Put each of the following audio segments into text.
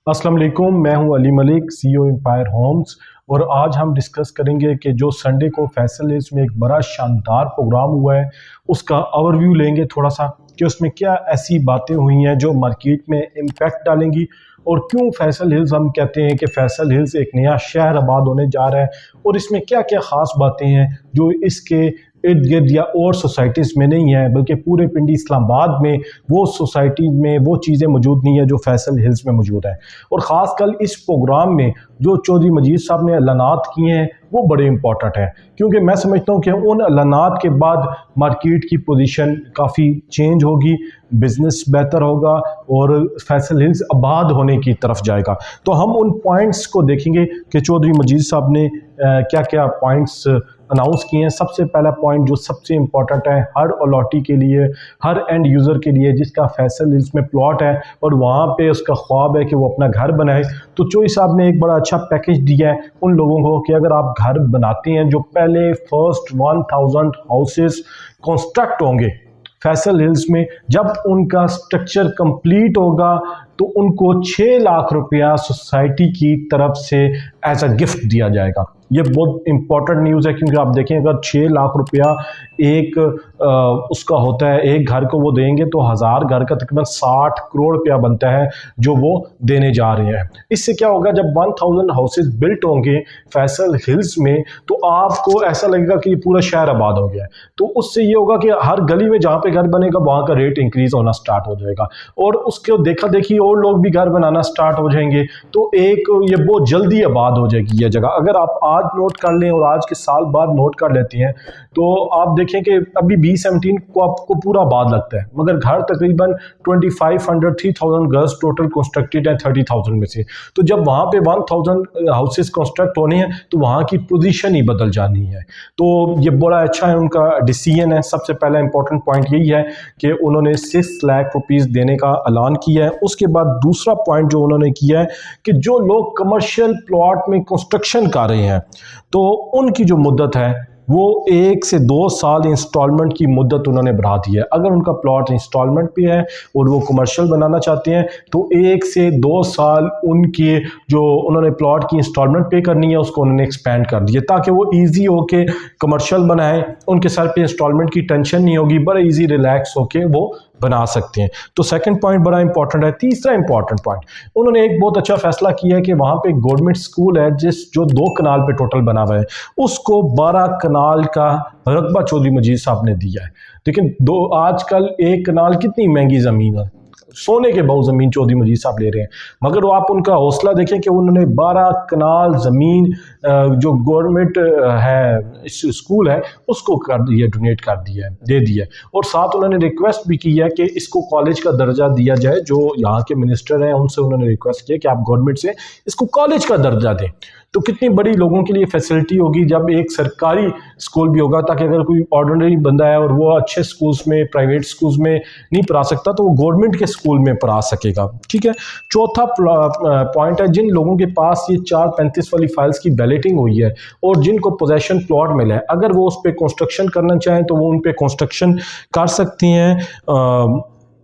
अस्सलाम वालेकुम, मैं हूं Ali Malik, CEO Empire Homes. और आज हम डिस्कस करेंगे कि जो संडे को फैसल हिल्स में एक बड़ा शानदार प्रोग्राम हुआ है उसका ओवरव्यू लेंगे थोड़ा सा, कि उसमें क्या ऐसी बातें हुई हैं जो मार्केट में इम्पैक्ट डालेंगी और क्यों फैसल हिल्स हम कहते हैं कि फैसल हिल्स एक नया शहर आबाद होने जा रहा है, और इसमें क्या क्या ख़ास बातें हैं जो इसके इर्द गिर्द या और सोसाइटीज़ में नहीं है, बल्कि पूरे पिंडी इस्लामाबाद में वो सोसाइटी में वो चीज़ें मौजूद नहीं है जो फैसल हिल्स में मौजूद है। और ख़ासकर इस प्रोग्राम में जो चौधरी मजीद साहब ने ऐलानात किए हैं वो बड़े इंपॉर्टेंट हैं, क्योंकि मैं समझता हूँ कि उन ऐलानात के बाद मार्केट की पोजीशन काफ़ी चेंज होगी, बिज़नेस बेहतर होगा और फैसल हिल्स आबाद होने की तरफ जाएगा। तो हम उन पॉइंट्स को देखेंगे कि चौधरी मजीद साहब ने क्या क्या पॉइंट्स अनाउंस किए हैं। सबसे पहला पॉइंट जो सबसे इम्पॉर्टेंट है हर अलॉटी के लिए, हर एंड यूज़र के लिए जिसका फैसल हिल्स में प्लॉट है और वहाँ पे उसका ख्वाब है कि वो अपना घर बनाए, तो चौधरी साहब ने एक बड़ा अच्छा पैकेज दिया है उन लोगों को कि अगर आप घर बनाते हैं, जो पहले फर्स्ट 1000 हाउसेस कंस्ट्रक्ट होंगे फैसल हिल्स में, जब उनका स्ट्रक्चर कंप्लीट होगा तो उनको 6 लाख रुपया सोसाइटी की तरफ से एज अ गिफ्ट दिया जाएगा। ये बहुत इंपॉर्टेंट न्यूज़ है, क्योंकि आप देखें अगर 6 लाख रुपया एक उसका होता है, एक घर को वो देंगे तो 1000 घर का तकरीबन 60 करोड़ रुपया बनता है जो वो देने जा रहे हैं। इससे क्या होगा, जब 1000 हाउसेस बिल्ट होंगे फैसल हिल्स में तो आपको ऐसा लगेगा कि पूरा शहर आबाद हो गया है। तो उससे ये होगा कि हर गली में जहाँ पे घर बनेगा वहाँ का रेट इंक्रीज होना स्टार्ट हो जाएगा और उसके देखा देखी और लोग भी घर बनाना स्टार्ट हो जाएंगे, तो एक ये बहुत जल्दी आबाद हो जाएगी ये जगह। अगर आप आज नोट कर लें और आज के साल बाद नोट कर लेते हैं तो आप देखें कि अभी B17 को आपको पूरा आबाद लगता है, मगर घर तकरीबन 2500-3000 घर्स टोटल कंस्ट्रक्टेड है 30,000 में से। तो जब वहाँ पे 1000 हाउसेस कंस्ट्रक्ट होने हैं तो वहाँ की पोजीशन ही बदल जानी है। तो ये बड़ा अच्छा है उनका डिसीजन है। सबसे पहला इंपॉर्टेंट पॉइंट यही है कि उन्होंने 6 लाख रुपीज़ देने का ऐलान किया है। उसके बाद दूसरा पॉइंट जो उन्होंने किया है कि जो लोग कमर्शियल प्लॉट में कंस्ट्रक्शन कर रहे हैं तो उनकी जो मुद्दत है वो 1 से 2 साल इंस्टॉलमेंट की मुद्दत उन्होंने बढ़ा दी है। अगर उनका प्लॉट इंस्टॉलमेंट पे है और वो कमर्शियल बनाना चाहते हैं तो 1 से 2 साल उनके जो उन्होंने प्लॉट की इंस्टॉलमेंट पे करनी है उसको उन्होंने एक्सपेंड कर दिया, ताकि वो इजी होके कमर्शियल बनाएं, उनके सर पे इंस्टॉलमेंट की टेंशन नहीं होगी, बड़ा इजी रिलैक्स होके वो बना सकते हैं। तो सेकंड पॉइंट बड़ा इंपॉर्टेंट है। तीसरा इंपॉर्टेंट पॉइंट, उन्होंने एक बहुत अच्छा फैसला किया है कि वहाँ पे गवर्नमेंट स्कूल है जो 2 कनाल पे टोटल बना हुआ है, उसको 12 कनाल का रकबा चौधरी मजीद साहब ने दिया है। लेकिन आजकल 1 कनाल कितनी महंगी ज़मीन है, सोने के भाव ज़मीन चौधरी मजीद साहब ले रहे हैं, मगर वो आप उनका हौसला देखें कि उन्होंने 12 कनाल ज़मीन जो गवर्नमेंट है स्कूल है उसको कर दिया, डोनेट कर दिया है, दे दिया है। और साथ उन्होंने रिक्वेस्ट भी की है कि इसको कॉलेज का दर्जा दिया जाए। जो यहाँ के मिनिस्टर हैं उनसे उन्होंने रिक्वेस्ट किया कि आप गवर्नमेंट से इसको कॉलेज का दर्जा दें। तो कितनी बड़ी लोगों के लिए फैसिलिटी होगी जब एक सरकारी स्कूल भी होगा, ताकि अगर कोई ऑर्डिनरी बंदा है और वो अच्छे स्कूल्स में, प्राइवेट स्कूल्स में नहीं पढ़ा सकता तो वो गवर्नमेंट के स्कूल में पढ़ा सकेगा। ठीक है। चौथा पॉइंट है, जिन लोगों के पास ये 435 वाली फाइल्स की बैलेटिंग हुई है और जिनको पोजेशन प्लॉट मिला है, अगर वो उस पर कंस्ट्रक्शन करना चाहें तो वो उन पर कंस्ट्रक्शन कर सकती हैं,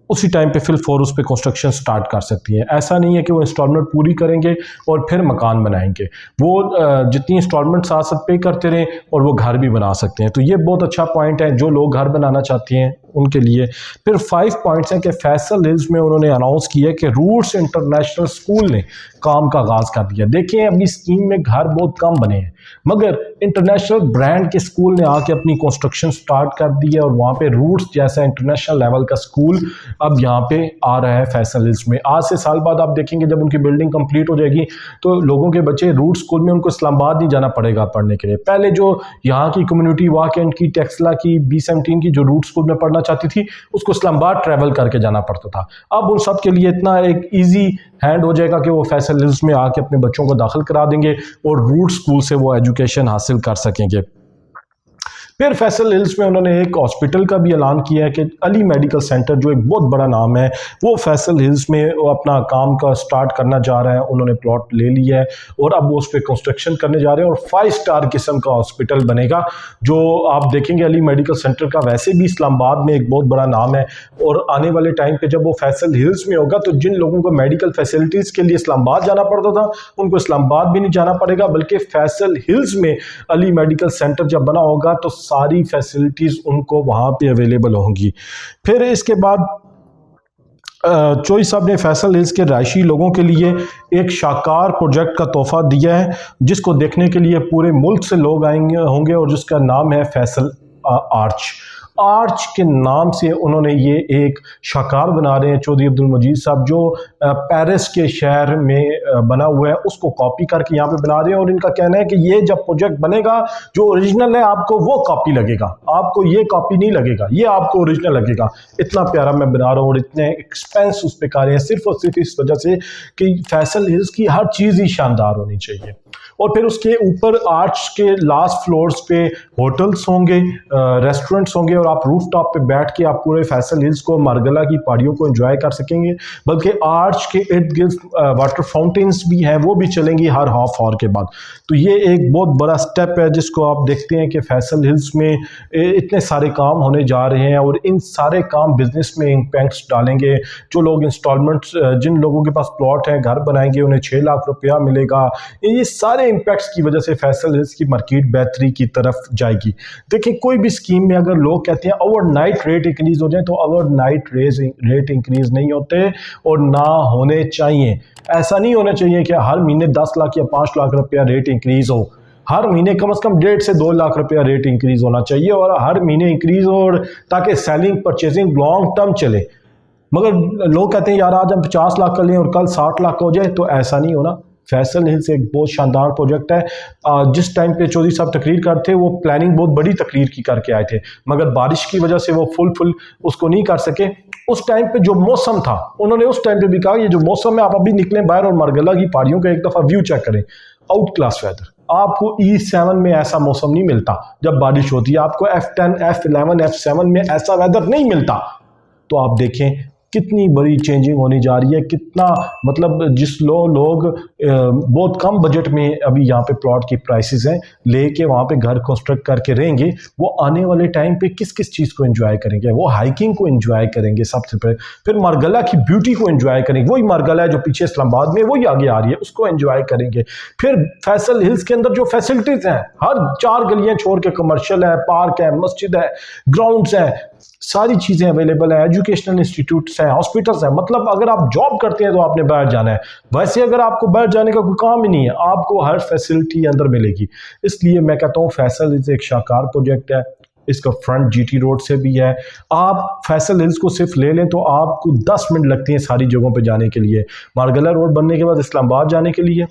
उसी टाइम पे फिल फॉर उस पर कंस्ट्रक्शन स्टार्ट कर सकती है। ऐसा नहीं है कि वो इंस्टॉलमेंट पूरी करेंगे और फिर मकान बनाएंगे, वो जितनी इंस्टॉलमेंट साथ साथ पे करते रहें और वो घर भी बना सकते हैं। तो ये बहुत अच्छा पॉइंट है जो लोग घर बनाना चाहते हैं उनके लिए। फिर 5 पॉइंट्स हैं कि फैसल हिल्स में उन्होंने अनाउंस किया कि रूट्स इंटरनेशनल स्कूल ने काम का आगाज़ कर दिया। देखें अभी स्कीम में घर बहुत कम बने हैं, मगर इंटरनेशनल ब्रांड के स्कूल ने आके अपनी कंस्ट्रक्शन स्टार्ट कर दी है और वहाँ पे रूट्स जैसा इंटरनेशनल लेवल का स्कूल अब यहाँ पे आ रहा है फैसल हिल्स में। आज से साल बाद आप देखेंगे जब उनकी बिल्डिंग कंप्लीट हो जाएगी तो लोगों के बच्चे रूट स्कूल में, उनको इस्लामाबाद नहीं जाना पड़ेगा पढ़ने के लिए। पहले जो यहाँ की कम्युनिटी वाकेंड की, टेक्सला की, B17 की जो रूट स्कूल में पढ़ना चाहती थी उसको इस्लामाबाद ट्रैवल करके जाना पड़ता था। अब उन सब के लिए इतना एक ईजी हैंड हो जाएगा कि वो फैसल हिल्स में आके अपने बच्चों को दाखिल करा देंगे और रूट स्कूल से वो एजुकेशन हासिल कर सकेंगे। फिर फैसल हिल्स में उन्होंने एक हॉस्पिटल का भी ऐलान किया है कि अली मेडिकल सेंटर, जो एक बहुत बड़ा नाम है, वो फैसल हिल्स में वो अपना काम का स्टार्ट करना जा रहा है। उन्होंने प्लॉट ले लिया है और अब वो उस पर कंस्ट्रक्शन करने जा रहे हैं और 5 स्टार किस्म का हॉस्पिटल बनेगा। जो आप देखेंगे अली मेडिकल सेंटर का वैसे भी इस्लामाबाद में एक बहुत बड़ा नाम है, और आने वाले टाइम पे जब वो फैसल हिल्स में होगा तो जिन लोगों को मेडिकल फैसिलिटीज़ के लिए इस्लामाबाद जाना पड़ता था, उनको इस्लामाबाद भी नहीं जाना पड़ेगा, बल्कि फैसल हिल्स में अली मेडिकल सेंटर जब बना होगा तो सारी फैसिलिटीज़ उनको वहाँ पे अवेलेबल होंगी। फिर इसके बाद चोई साहब ने फैसल हिल्स के रहायशी लोगों के लिए एक शाकार प्रोजेक्ट का तोहफा दिया है, जिसको देखने के लिए पूरे मुल्क से लोग आएंगे होंगे, और जिसका नाम है फैसल आर्च। आर्च के नाम से उन्होंने ये एक शाकार बना रहे हैं चौधरी अब्दुल मजीद साहब, जो पेरिस के शहर में बना हुआ है, उसको कॉपी करके यहाँ पे बना रहे हैं। और इनका कहना है कि ये जब प्रोजेक्ट बनेगा, जो ओरिजिनल है आपको वो कॉपी लगेगा, आपको ये कॉपी नहीं लगेगा, ये आपको ओरिजिनल लगेगा। इतना प्यारा मैं बना रहा हूँ और इतने एक्सपेंस उस पर कर रहे हैं, सिर्फ और सिर्फ इस वजह से कि फैसल हिल्स की हर चीज़ ही शानदार होनी चाहिए। और फिर उसके ऊपर आर्च के लास्ट फ्लोर्स पे होटल्स होंगे, रेस्टोरेंट्स होंगे, और आप रूफ टॉप पे बैठ के आप पूरे फैसल हिल्स को, मारगला की पहाड़ियों को एंजॉय कर सकेंगे। बल्कि आर्च के इर्द गिर्द वाटर फाउंटेन्स भी हैं, वो भी चलेंगी हर हाफ आवर के बाद। तो ये एक बहुत बड़ा स्टेप है जिसको आप देखते हैं कि फैसल हिल्स में इतने सारे काम होने जा रहे हैं, और इन सारे काम बिजनेस में इम्पैक्ट्स डालेंगे। जो लोग इंस्टॉलमेंट्स, जिन लोगों के पास प्लॉट हैं, घर बनाएंगे, उन्हें 6 लाख रुपया मिलेगा। ये सारे इम्पैक्ट्स की वजह से फैसल हिल्स की मार्केट बेहतरी की तरफ जाएगी। देखिए, कोई भी स्कीम में अगर लोग कहते हैं ओवरनाइट रेट इंक्रीज हो जाए, तो ओवरनाइट रेट इंक्रीज नहीं होते और ना होने चाहिए। ऐसा नहीं होना चाहिए कि हर महीने 10 लाख या 5 लाख रुपया रेट इंक्रीज हो। हर महीने कम से कम 1.5 से 2 लाख रुपया रेट इंक्रीज होना चाहिए, और हर महीने इंक्रीज हो, ताकि सेलिंग परचेजिंग लॉन्ग टर्म चले। मगर लोग कहते हैं यार आज हम 50 लाख का लें और कल 60 लाख का हो जाए, तो ऐसा नहीं होना। फैसल हिल्स एक बहुत शानदार प्रोजेक्ट है। जिस टाइम पे चौधरी साहब तकरीर करते, वो प्लानिंग बहुत बड़ी तकरीर की करके आए थे, मगर बारिश की वजह से वो फुल उसको नहीं कर सके। उस टाइम पे जो मौसम था, उन्होंने उस टाइम पे भी कहा ये जो मौसम है, आप अभी निकलें बाहर और मारगला की पहाड़ियों का एक दफ़ा व्यू चेक करें, आउट क्लास वेदर। आपको E7 में ऐसा मौसम नहीं मिलता जब बारिश होती है, आपको F10, F11, F7 में ऐसा वेदर नहीं मिलता। तो आप देखें कितनी बड़ी चेंजिंग होने जा रही है, कितना मतलब जिस लोग बहुत कम बजट में अभी यहाँ पे प्लॉट की प्राइसेस हैं, लेके वहाँ पे घर कंस्ट्रक्ट करके रहेंगे, वो आने वाले टाइम पे किस किस चीज़ को एंजॉय करेंगे। वो हाइकिंग को एंजॉय करेंगे सबसे पहले, फिर मारगला की ब्यूटी को एंजॉय करेंगे। वही मारगला है जो पीछे इस्लामाबाद में, वही आगे आ रही है, उसको एंजॉय करेंगे। फिर फैसल हिल्स के अंदर जो फैसिलिटीज़ हैं, हर 4 गलियाँ छोड़ के कमर्शियल है, पार्क है, मस्जिद है, ग्राउंड्स हैं, सारी चीज़ें अवेलेबल है, एजुकेशनल इंस्टीट्यूट्स हैं, हॉस्पिटल्स हैं। मतलब अगर आप जॉब करते हैं तो आपने बाहर जाना है, वैसे अगर आपको बाहर जाने का कोई काम ही नहीं है, आपको हर फैसिलिटी अंदर मिलेगी। इसलिए मैं कहता हूँ फैसल हिल्स एक शाकार प्रोजेक्ट है। इसका फ्रंट GT रोड से भी है। आप फैसल हिल्स को सिर्फ ले लें तो आपको 10 मिनट लगते हैं सारी जगहों पे जाने के लिए। मारगला रोड बनने के बाद इस्लामाबाद जाने के लिए,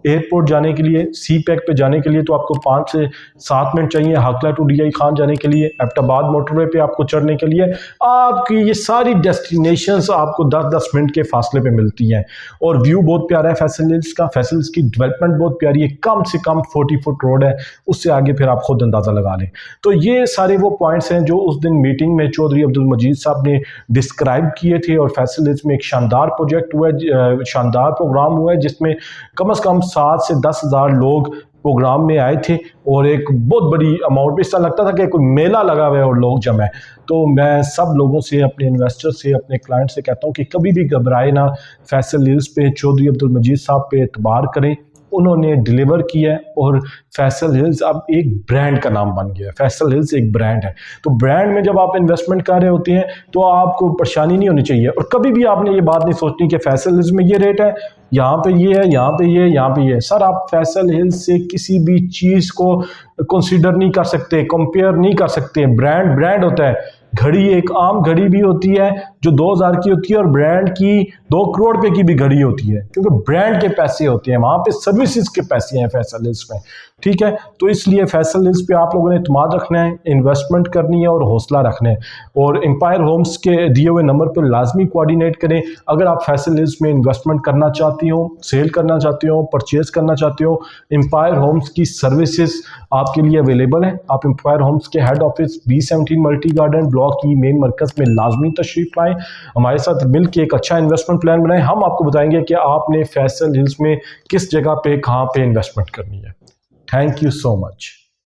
एयरपोर्ट जाने के लिए, सी पैक पे जाने के लिए तो आपको 5 से 7 मिनट चाहिए। हाकला टू DI खान जाने के लिए, एबटाबाद मोटरवे पे आपको चढ़ने के लिए, आपकी ये सारी डेस्टिनेशंस आपको 10-10 मिनट के फासले पे मिलती हैं। और व्यू बहुत प्यारा है फैसल हिल्स का, फैसल हिल्स की डेवलपमेंट बहुत प्यारी है। कम से कम 40 फुट रोड है, उससे आगे फिर आप खुद अंदाज़ा लगा लें। तो ये सारे वो पॉइंट्स हैं जो उस दिन मीटिंग में चौधरी अब्दुल मजीद साहब ने डिस्क्राइब किए थे। और फैसल हिल्स में एक शानदार प्रोजेक्ट हुआ है, शानदार प्रोग्राम हुआ है, जिसमें कम से कम 7 से 10 हज़ार लोग प्रोग्राम में आए थे, और एक बहुत बड़ी अमाउंट पे ऐसा लगता था कि कोई मेला लगा हुआ है और लोग जमा है। तो मैं सब लोगों से, अपने इन्वेस्टर से, अपने क्लाइंट से कहता हूँ कि कभी भी घबराए ना, फैसल हिल्स पे चौधरी अब्दुल मजीद साहब पे एतबार करें। उन्होंने डिलीवर किया है, और फैसल हिल्स अब एक ब्रांड का नाम बन गया है। फैसल हिल्स एक ब्रांड है, तो ब्रांड में जब आप इन्वेस्टमेंट कर रहे होते हैं तो आपको परेशानी नहीं होनी चाहिए। और कभी भी आपने ये बात नहीं सोचनी कि फैसल हिल्स में ये रेट है, यहाँ पे ये है, यहाँ पे ये, यहाँ पे ये। सर, आप फैसल हिल्स से किसी भी चीज़ को कंसीडर नहीं कर सकते, कंपेयर नहीं कर सकते। ब्रांड होता है। घड़ी एक आम घड़ी भी होती है जो 2000 की होती है, और ब्रांड की 2 करोड़ रुपए की भी घड़ी होती है, क्योंकि ब्रांड के पैसे होते हैं, वहां पे सर्विसेज के पैसे हैं फैसल हिल्स में। ठीक है, तो इसलिए फैसल हिल्स पे आप लोगों ने इत्मीनान रखना है, इन्वेस्टमेंट करनी है और हौसला रखना है। और एम्पायर होम्स के दिए हुए नंबर पर लाजमी कोऑर्डिनेट करें अगर आप फैसल हिल्स में इन्वेस्टमेंट करना चाहती हो, सेल करना चाहती हो, परचेज करना चाहते हो। एम्पायर होम्स की सर्विसेज आपके लिए अवेलेबल है। आप एम्पायर होम्स के head office B17 multi garden block की मेन मरकज में लाजमी तशरीफ लाएं, हमारे साथ मिलकर एक अच्छा इन्वेस्टमेंट प्लान बनाएं। हम आपको बताएंगे कि आपने फैसल हिल्स में किस जगह पे कहाँ पे इन्वेस्टमेंट करनी है। Thank you so much.